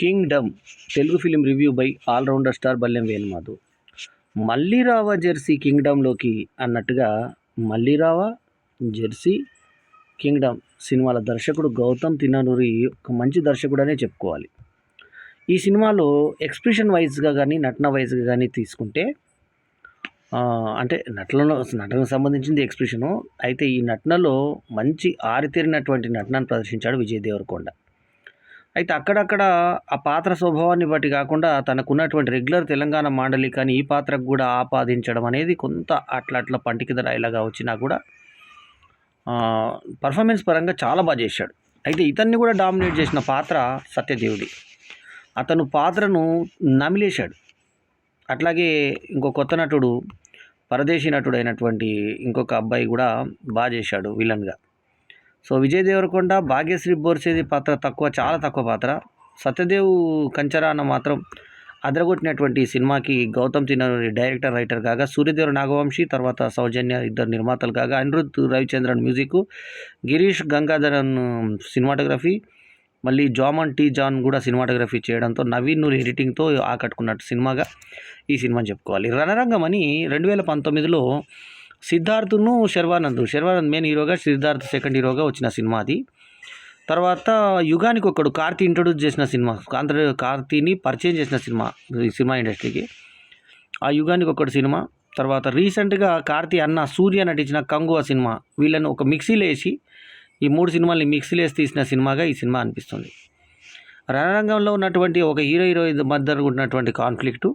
Kingdom Telugu film review by allrounder star Ballem Venumadhav. Malli Raava Jersey కింగ్డమ్లోకి అన్నట్టుగా మళ్ళీ Raava Jersey Kingdom సినిమాల దర్శకుడు గౌతమ్ తిన్ననూరి ఒక మంచి దర్శకుడనే చెప్పుకోవాలి. ఈ సినిమాలో ఎక్స్ప్రెషన్ వైజ్గా కానీ నటన వైజ్గా కానీ తీసుకుంటే అంటే నటనకు సంబంధించింది ఎక్స్ప్రెషను. అయితే ఈ నటనలో మంచి ఆరితేరినటువంటి నటనను ప్రదర్శించాడు విజయ్ దేవరకొండ. అయితే అక్కడక్కడ ఆ పాత్ర స్వభావాన్ని బట్టి కాకుండా తనకున్నటువంటి రెగ్యులర్ తెలంగాణ మాండలికాన్ని ఈ పాత్రకు కూడా ఆపాదించడం అనేది కొంత అట్లా పంటికిద రాయిలాగా వచ్చినా కూడా పర్ఫార్మెన్స్ పరంగా చాలా బాగా చేశాడు. అయితే ఇతన్ని కూడా డామినేట్ చేసిన పాత్ర సత్యదేవుడి. అతను పాత్రను నమిలేశాడు. అట్లాగే ఇంకో కొత్త నటుడు పరదేశీ నటుడు అయినటువంటి ఇంకొక అబ్బాయి కూడా బాగా చేశాడు విలన్గా. సో విజయ్ దేవరకొండ, భాగ్యశ్రీ బోర్సేది పాత్ర చాలా తక్కువ పాత్ర. సత్యదేవ్ కంచరాన మాత్రం అదరగొట్టినటువంటి సినిమాకి గౌతమ్ తిన్ననూరి డైరెక్టర్, రైటర్ కాగా, సూర్యదేవర నాగవంశీ, తర్వాత సౌజన్య ఇద్దరు నిర్మాతలు కాగా, అనిరుద్ధ్ రవిచంద్రన్ మ్యూజిక్, గిరీష్ గంగాధరన్ సినిమాటోగ్రఫీ, మళ్ళీ జామన్ టీ జాన్ కూడా సినిమాటోగ్రఫీ చేయడంతో నవీన్ నూరి ఎడిటింగ్తో ఆకట్టుకున్నట్టు సినిమాగా ఈ సినిమాని చెప్పుకోవాలి. రణరంగం అని 2019లో సిద్ధార్థ్ను శర్వానంద్ మెయిన్ హీరోగా, సిద్ధార్థ్ సెకండ్ హీరోగా వచ్చిన సినిమా అది. తర్వాత యుగానికి ఒకడు కార్తీ ఇంట్రొడ్యూస్ చేసిన సినిమా, కార్తీని పరిచయం చేసిన సినిమా ఈ సినిమా ఇండస్ట్రీకి, ఆ యుగానికి ఒకడు సినిమా. తర్వాత రీసెంట్గా కార్తీ అన్న సూర్య నటించిన కంగువ సినిమా. వీళ్ళని ఒక మిక్సీలో వేసి ఈ 3 సినిమాల్ని మిక్సీలో వేసి తీసిన సినిమాగా ఈ సినిమా అనిపిస్తుంది. రణరంగంలో ఉన్నటువంటి ఒక హీరో మధ్య ఉన్నటువంటి కాన్ఫ్లిక్టు,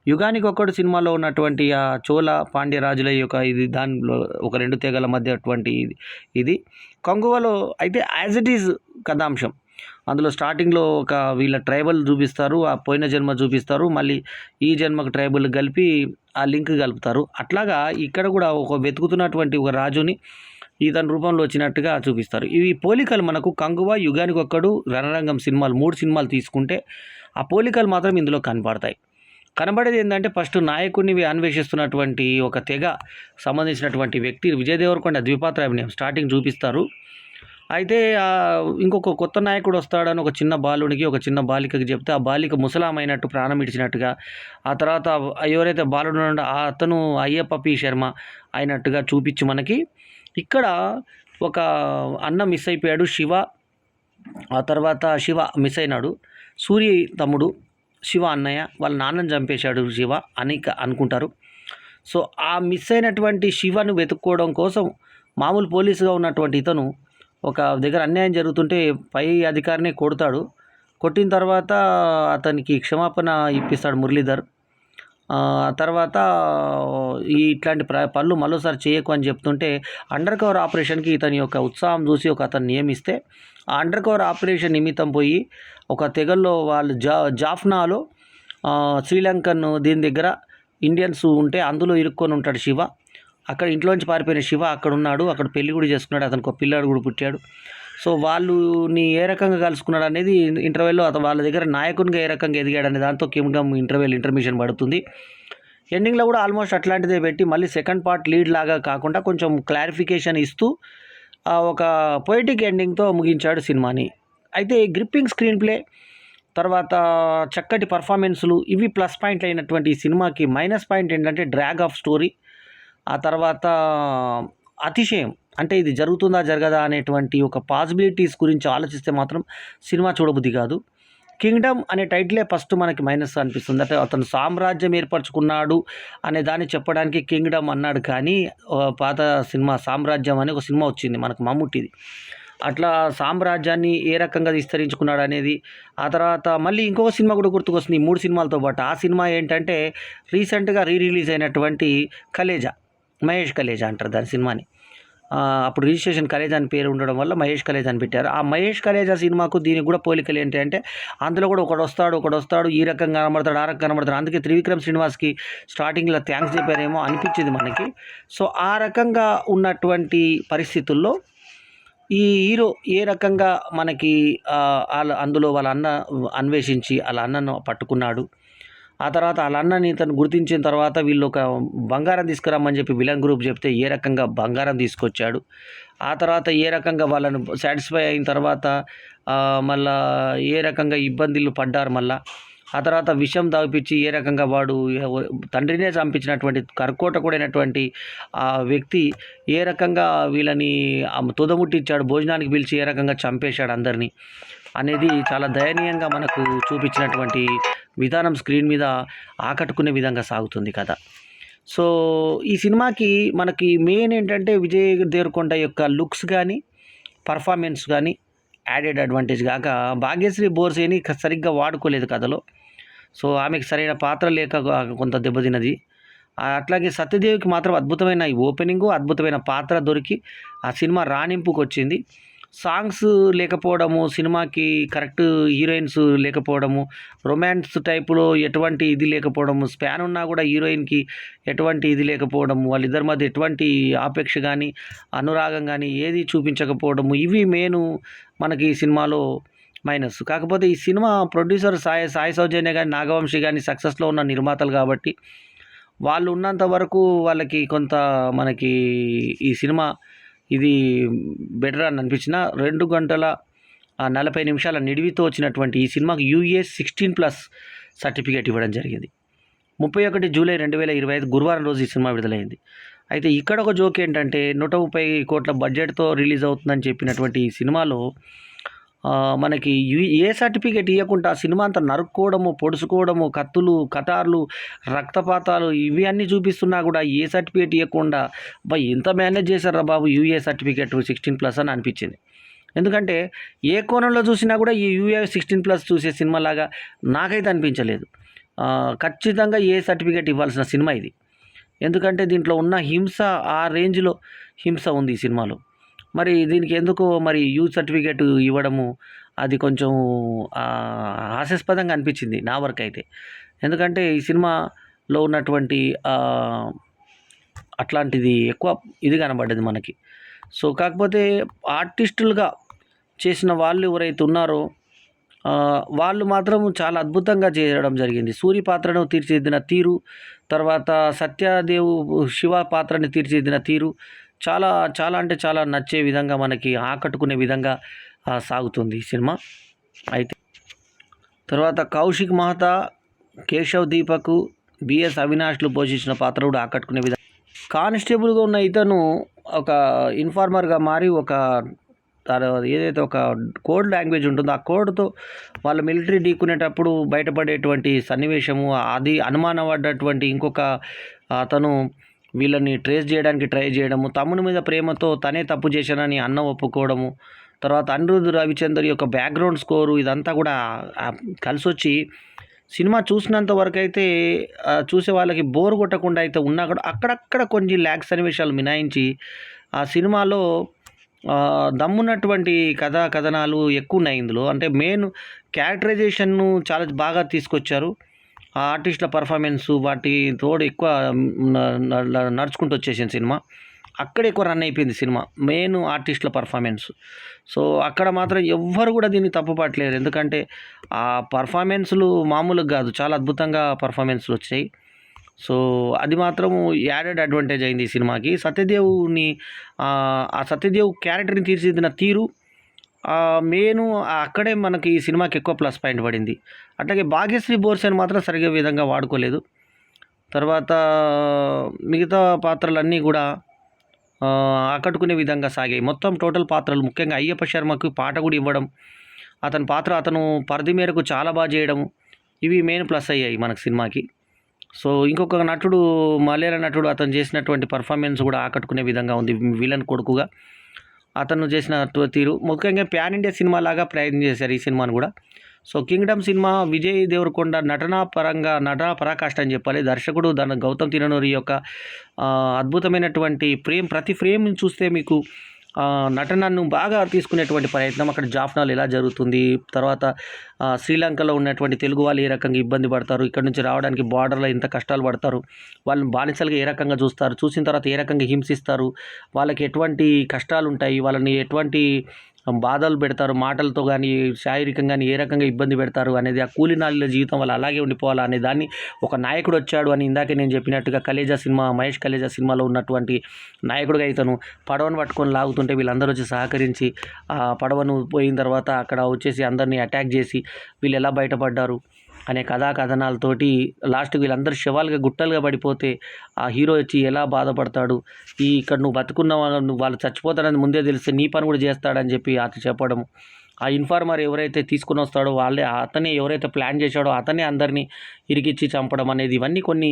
యుగానికి ఒక్కడు సినిమాలో ఉన్నటువంటి ఆ చోళ పాండ్య రాజుల యొక్క ఇది దానిలో ఒక 2 తెగల మధ్య అటువంటి ఇది కంగువలో అయితే యాజ్ ఇట్ ఈజ్ కథాంశం. అందులో స్టార్టింగ్లో ఒక వీళ్ళ ట్రైబల్ చూపిస్తారు, ఆ పోయిన జన్మ చూపిస్తారు, మళ్ళీ ఈ జన్మకు ట్రైబల్ కలిపి ఆ లింక్ కలుపుతారు. అట్లాగా ఇక్కడ కూడా ఒక వెతుకుతున్నటువంటి ఒక రాజుని ఇతని రూపంలో వచ్చినట్టుగా చూపిస్తారు. ఇవి పోలికలు మనకు కంగువ, యుగానికి ఒక్కడు, రణరంగం సినిమాలు 3 సినిమాలు తీసుకుంటే ఆ పోలికలు మాత్రం ఇందులో కనబడేది ఏంటంటే ఫస్ట్ నాయకుడిని అన్వేషిస్తున్నటువంటి ఒక తెగ సంబంధించినటువంటి వ్యక్తి విజయ్ దేవరకొండ ద్విపాత్ర అభినయం స్టార్టింగ్ చూపిస్తారు. అయితే ఇంకొక కొత్త నాయకుడు వస్తాడని ఒక చిన్న బాలునికి, ఒక చిన్న బాలికకి చెప్తే ఆ బాలిక ముసలామైనట్టు ప్రాణం ఇడిచినట్టుగా, ఆ తర్వాత ఎవరైతే బాలుడు ఉన్నాడో అతను అయ్యప్ప పి శర్మ అయినట్టుగా చూపించి మనకి ఇక్కడ ఒక అన్న మిస్ అయిపోయాడు శివ. ఆ తర్వాత శివ మిస్ అయినాడు, సూర్య తమ్ముడు శివ అన్నయ్య, వాళ్ళ నాన్నని చంపేశాడు శివ అని అనుకుంటారు. సో ఆ మిస్ అయినటువంటి శివను వెతుక్కోవడం కోసం మామూలు పోలీసుగా ఉన్నటువంటి ఇతను ఒక దగ్గర అన్యాయం జరుగుతుంటే పై అధికారిని కొడతాడు. కొట్టిన తర్వాత అతనికి క్షమాపణ ఇప్పిస్తాడు మురళీధర్. తర్వాత ఇట్లాంటి పనులు మరోసారి చేయకు అని చెప్తుంటే అండర్ కవర్ ఆపరేషన్కి ఇతని యొక్క ఉత్సాహం చూసి ఒక అతను నియమిస్తే ఆ అండర్ కవర్ ఆపరేషన్ నిమిత్తం పోయి ఒక తెగల్లో వాళ్ళు జాఫ్నాలో శ్రీలంకన్ దీని దగ్గర ఇండియన్స్ ఉంటే అందులో ఇరుక్కొని ఉంటాడు శివ. అక్కడ ఇంట్లోంచి పారిపోయిన శివ అక్కడ ఉన్నాడు, అక్కడ పెళ్లి కూడా చేసుకున్నాడు, అతనికి ఒక పిల్లాడు కూడా పుట్టాడు. సో వాళ్ళని ఏ రకంగా కలుసుకున్నాడు అనేది ఇంటర్వెల్లో వాళ్ళ దగ్గర నాయకునిగా ఏ రకంగా ఎదిగాడు అనే దాంతో కింగ్డమ్ ఇంటర్మిషన్ పడుతుంది. ఎండింగ్లో కూడా ఆల్మోస్ట్ అట్లాంటిదే పెట్టి మళ్ళీ సెకండ్ పార్ట్ లీడ్ లాగా కాకుండా కొంచెం క్లారిఫికేషన్ ఇస్తూ ఒక పొయిటిక్ ఎండింగ్తో ముగించాడు సినిమాని. అయితే గ్రిప్పింగ్ స్క్రీన్ ప్లే, తర్వాత చక్కటి పర్ఫార్మెన్స్లు ఇవి ప్లస్ పాయింట్లు అయినటువంటి ఈ సినిమాకి మైనస్ పాయింట్ ఏంటంటే డ్రాగ్ ఆఫ్ స్టోరీ, ఆ తర్వాత అతిశయం, అంటే ఇది జరుగుతుందా జరగదా అనేటువంటి ఒక పాసిబిలిటీస్ గురించి ఆలోచిస్తే మాత్రం సినిమా చూడబుద్ధి కాదు. కింగ్డమ్ అనే టైటిలే ఫస్ట్ మనకి మైనస్ అనిపిస్తుంది. అంటే అతను సామ్రాజ్యం ఏర్పరచుకున్నాడు అనే దాన్ని చెప్పడానికి కింగ్డమ్ అన్నాడు, కానీ పాత సినిమా సామ్రాజ్యం అనే ఒక సినిమా వచ్చింది మనకు మమ్ముట్టిది. అట్లా సామ్రాజ్యాన్ని ఏ రకంగా విస్తరించుకున్నాడు అనేది. ఆ తర్వాత మళ్ళీ ఇంకొక సినిమా కూడా గుర్తుకొస్తుంది ఈ 3 సినిమాలతో పాటు. ఆ సినిమా ఏంటంటే రీసెంట్గా రిలీజ్ అయినటువంటి కలేజా, మహేష్ కలేజా అంటారు దాని సినిమాని. అప్పుడు రిజిస్ట్రేషన్ కలేజా అని పేరు ఉండడం వల్ల మహేష్ కలేజా అని పెట్టారు. ఆ మహేష్ కలేజా సినిమాకు దీనికి కూడా పోలికలు ఏంటి అంటే అందులో కూడా ఒకడు వస్తాడు ఈ రకంగా కనబడతాడు, ఆ రకంగా కనబడతాడు. అందుకే త్రివిక్రమ్ శ్రీనివాస్కి స్టార్టింగ్లో థ్యాంక్స్ చెప్పారేమో అనిపించింది మనకి. సో ఆ రకంగా ఉన్నటువంటి పరిస్థితుల్లో ఈ హీరో ఏ రకంగా మనకి అందులో వాళ్ళ అన్న అన్వేషించి వాళ్ళ అన్నను పట్టుకున్నాడు. ఆ తర్వాత వాళ్ళ అన్నని తను గుర్తించిన తర్వాత వీళ్ళు ఒక బంగారం తీసుకురమ్మని చెప్పి విలన్ గ్రూప్ చెప్తే ఏ రకంగా బంగారం తీసుకొచ్చాడు. ఆ తర్వాత ఏ రకంగా వాళ్ళను సాటిస్ఫై అయిన తర్వాత మళ్ళా ఏ రకంగా ఇబ్బందులు పడ్డారు. మళ్ళా ఆ తర్వాత విషం తాగిపించి ఏ రకంగా వాడు తండ్రినే చంపించినటువంటి కర్కోటకుడైనటువంటి ఆ వ్యక్తి ఏ రకంగా వీళ్ళని తుదముట్టించాడు, భోజనానికి పిలిచి ఏ రకంగా చంపేశాడు అందరినీ అనేది చాలా దయనీయంగా మనకు చూపించినటువంటి విధానం స్క్రీన్ మీద ఆకట్టుకునే విధంగా సాగుతుంది కథ. సో ఈ సినిమాకి మనకి మెయిన్ ఏంటంటే విజయ్ దేవరకొండ యొక్క లుక్స్ కానీ పర్ఫార్మెన్స్ కానీ యాడెడ్ అడ్వాంటేజ్ కాక భాగ్యశ్రీ బోర్సేని సరిగ్గా వాడుకోలేదు కథలో. సో ఆమెకి సరైన పాత్ర లేక కొంత దెబ్బతిన్నది. అట్లాగే సత్యదేవికి మాత్రం అద్భుతమైన ఓపెనింగు, అద్భుతమైన పాత్ర దొరికి ఆ సినిమా రాణింపుకు వచ్చింది. సాంగ్స్ లేకపోవడము, సినిమాకి కరెక్ట్ హీరోయిన్స్ లేకపోవడము, రొమాన్స్ టైపులో ఎటువంటి ఇది లేకపోవడము, స్పాన్ ఉన్నా కూడా హీరోయిన్కి ఎటువంటి ఇది లేకపోవడము, వాళ్ళిద్దరి మధ్య ఎటువంటి ఆపేక్ష కానీ అనురాగం కానీ ఏది చూపించకపోవడము, ఇవి మెయిన్ మనకి ఈ సినిమాలో మైనస్. కాకపోతే ఈ సినిమా ప్రొడ్యూసర్ సాయి సౌజన్య కానీ నాగవంశి కానీ సక్సెస్లో ఉన్న నిర్మాతలు కాబట్టి వాళ్ళు ఉన్నంత వరకు వాళ్ళకి కొంత మనకి ఈ సినిమా ఇది బెటర్ అని అనిపించిన 2 గంటల 40 నిమిషాల నిడివితో వచ్చినటువంటి ఈ సినిమాకి US 16+ సర్టిఫికేట్ ఇవ్వడం జరిగింది. 31 జూలై 2025 గురువారం రోజు ఈ సినిమా విడుదలైంది. అయితే ఇక్కడ ఒక జోక్ ఏంటంటే 130 కోట్ల బడ్జెట్తో రిలీజ్ అవుతుందని చెప్పినటువంటి ఈ సినిమాలో మనకి ఏ సర్టిఫికేట్ ఇవ్వకుండా సినిమా అంతా నరుక్కోవడము, పొడుచుకోవడము, కత్తులు, కటార్లు, రక్తపాతాలు ఇవి అన్నీ చూపిస్తున్నా కూడా ఏ సర్టిఫికేట్ ఇవ్వకుండా ఎంత మేనేజ్ చేశారా బాబు US సర్టిఫికేట్ 16+ అని అనిపించింది. ఎందుకంటే ఏ కోణంలో చూసినా కూడా ఈ US 16+ చూసే సినిమాలాగా నాకైతే అనిపించలేదు. ఖచ్చితంగా ఏ సర్టిఫికేట్ ఇవ్వాల్సిన సినిమా ఇది. ఎందుకంటే దీంట్లో ఉన్న హింస ఆ రేంజ్లో హింస ఉంది ఈ సినిమాలో. మరి దీనికి ఎందుకు మరి సర్టిఫికేట్ ఇవ్వడము అది కొంచెం హాస్యాస్పదంగా అనిపించింది నా వరకు అయితే. ఎందుకంటే ఈ సినిమాలో ఉన్నటువంటి అట్లాంటిది ఎక్కువ ఇది కనబడ్డది మనకి. సో కాకపోతే ఆర్టిస్టులుగా చేసిన వాళ్ళు ఎవరైతే ఉన్నారో వాళ్ళు మాత్రం చాలా అద్భుతంగా చేయడం జరిగింది. సూరి పాత్రను తీర్చిదిద్దిన తీరు, తర్వాత సత్యదేవ్ శివ పాత్రని తీర్చిదిద్దిన తీరు చాలా చాలా అంటే చాలా నచ్చే విధంగా మనకి ఆకట్టుకునే విధంగా సాగుతుంది ఈ సినిమా. అయితే తర్వాత కౌశిక్ మహతా, కేశవ్ దీపక్, BS అవినాష్లు పోషించిన పాత్ర కూడా ఆకట్టుకునే విధంగా. కానిస్టేబుల్గా ఉన్న ఇతను ఒక ఇన్ఫార్మర్గా మారి ఒక ఏదైతే ఒక కోడ్ లాంగ్వేజ్ ఉంటుందో ఆ కోడ్తో వాళ్ళ మిలిటరీ ఢీకునేటప్పుడు బయటపడేటువంటి సన్నివేశము, అది అనుమానం పడ్డటువంటి ఇంకొక అతను వీళ్ళని ట్రేస్ చేయడానికి ట్రై చేయడము, తమ్ముని మీద ప్రేమతో తనే తప్పు చేశానని అన్న ఒప్పుకోవడము, తర్వాత అనిరుద్ రవిచందర్ యొక్క బ్యాక్గ్రౌండ్ స్కోరు ఇదంతా కూడా కలిసి వచ్చి సినిమా చూసినంత వరకు అయితే చూసే వాళ్ళకి బోర్ కొట్టకుండా అయితే ఉన్నా కూడా అక్కడక్కడ కొన్ని ల్యాగ్ సన్నివేశాలు మినాయించి ఆ సినిమాలో దమ్మున్నటువంటి కథనాలు ఎక్కువ ఉన్నాయి ఇందులో. అంటే మెయిన్ క్యారెక్టరైజేషన్ను చాలా బాగా తీసుకొచ్చారు. ఆ ఆర్టిస్టుల పర్ఫార్మెన్సు వాటి తోడు ఎక్కువ నడుచుకుంటూ వచ్చేసింది సినిమా. అక్కడ ఎక్కువ రన్ అయిపోయింది సినిమా, మెయిన్ ఆర్టిస్టుల పర్ఫార్మెన్స్. సో అక్కడ మాత్రం ఎవ్వరు కూడా దీన్ని తప్పుపట్టలేరు. ఎందుకంటే ఆ పర్ఫార్మెన్స్లు మామూలుగా కాదు, చాలా అద్భుతంగా పర్ఫార్మెన్స్లు వచ్చాయి. సో అది మాత్రం యాడెడ్ అడ్వాంటేజ్ అయింది ఈ సినిమాకి. ఆ సత్యదేవ్ క్యారెక్టర్ని తీర్చిదిద్దిన తీరు మెయిన్ అక్కడే మనకి ఈ సినిమాకి ఎక్కువ ప్లస్ పాయింట్ పడింది. అట్లాగే భాగ్యశ్రీ బోర్సేని మాత్రం సరిగ్గా విధంగా వాడుకోలేదు. తర్వాత మిగతా పాత్రలన్నీ కూడా ఆకట్టుకునే విధంగా సాగాయి. మొత్తం టోటల్ పాత్రలు ముఖ్యంగా అయ్యప్ప శర్మకు పాట కూడా ఇవ్వడం, అతను పరిధి మేరకు చాలా బాగా చేయడం, ఇవి మెయిన్ ప్లస్ అయ్యాయి మనకు సినిమాకి. సో ఇంకొక నటుడు, మలయాళ నటుడు, అతను చేసినటువంటి పర్ఫార్మెన్స్ కూడా ఆకట్టుకునే విధంగా ఉంది. విలన్ కొడుకుగా అతను చేసిన తీరు ముఖ్యంగా ప్యాన్ ఇండియా సినిమా లాగా ప్రయత్నం చేశారు ఈ సినిమాను కూడా. సో కింగ్డమ్ సినిమా విజయ్ దేవరకొండ నటనా పరాకాష్ట అని చెప్పాలి. దర్శకుడు గౌతమ్ తిరునూరి యొక్క అద్భుతమైనటువంటి ప్రతి ఫ్రేమ్ని చూస్తే మీకు నటనను బాగా తీసుకునేటువంటి ప్రయత్నం. అక్కడ జాఫ్నాలు ఎలా జరుగుతుంది, తర్వాత శ్రీలంకలో ఉన్నటువంటి తెలుగు వాళ్ళు ఏ రకంగా ఇబ్బంది పడతారు, ఇక్కడ నుంచి రావడానికి బార్డర్లో ఎంత కష్టాలు పడతారు, వాళ్ళని బానిసలుగా ఏ రకంగా చూస్తారు, చూసిన తర్వాత ఏ రకంగా హింసిస్తారు, వాళ్ళకి ఎటువంటి కష్టాలు ఉంటాయి, వాళ్ళని ఎటువంటి బాధలు పెడతారు, మాటలతో కానీ శారీరకంగా కానీ ఏ రకంగా ఇబ్బంది పెడతారు అనేది, ఆ కూలీనాలీల జీవితం వల్ల అలాగే ఉండిపోవాలా అనే దాన్ని ఒక నాయకుడు వచ్చాడు అని ఇందాకే నేను చెప్పినట్టుగా కలేజా సినిమా, మహేష్ కలేజా సినిమాలో ఉన్నటువంటి నాయకుడిగా ఇతను పడవను పట్టుకొని లాగుతుంటే వీళ్ళందరూ వచ్చి సహకరించి ఆ పడవను పోయిన తర్వాత అక్కడ వచ్చేసి అందరినీ అటాక్ చేసి వీళ్ళు ఎలా బయటపడ్డారు అనే కథా కథనాలతోటి లాస్ట్కి వీళ్ళందరూ శవాలుగా గుట్టలుగా పడిపోతే ఆ హీరో వచ్చి ఎలా బాధపడతాడు, ఇక్కడ నువ్వు బతుకున్న వాళ్ళు చచ్చిపోతారని ముందే తెలిస్తే నీ పని కూడా చేస్తాడని చెప్పి అతను చెప్పడం, ఆ ఇన్ఫార్మర్ ఎవరైతే తీసుకుని వస్తాడో అతనే ఎవరైతే ప్లాన్ చేశాడో అతనే అందరినీ ఇరికిచ్చి చంపడం అనేది, ఇవన్నీ కొన్ని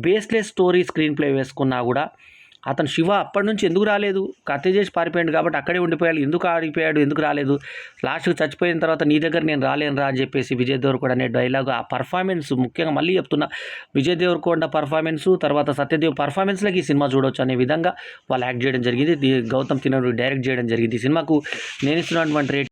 బేస్లెస్ స్టోరీ స్క్రీన్ ప్లే వేసుకున్నా కూడా అతను శివ అప్పటి నుంచి ఎందుకు రాలేదు, హత్య చేసి పారిపోయాడు కాబట్టి అక్కడే ఉండిపోయాడు, ఎందుకు ఆడిపోయాడు, ఎందుకు రాలేదు, లాస్ట్కి చచ్చిపోయిన తర్వాత నీ దగ్గర నేను రాలేను రా అని చెప్పేసి విజయ్ దేవరకొండ అనే డైలాగ్, ఆ పర్ఫార్మెన్స్ ముఖ్యంగా మళ్ళీ చెప్తున్నా, విజయ్ దేవరకొండ పర్ఫార్మెన్సు తర్వాత సత్యదేవ్ పర్ఫార్మెన్స్లకి ఈ సినిమా చూడవచ్చు అనే విధంగా వాళ్ళు యాక్ట్ చేయడం జరిగింది. గౌతమ్ తిన్ననురి డైరెక్ట్ చేయడం జరిగింది. ఈ సినిమాకు నేను ఇస్తున్నటువంటి రేట్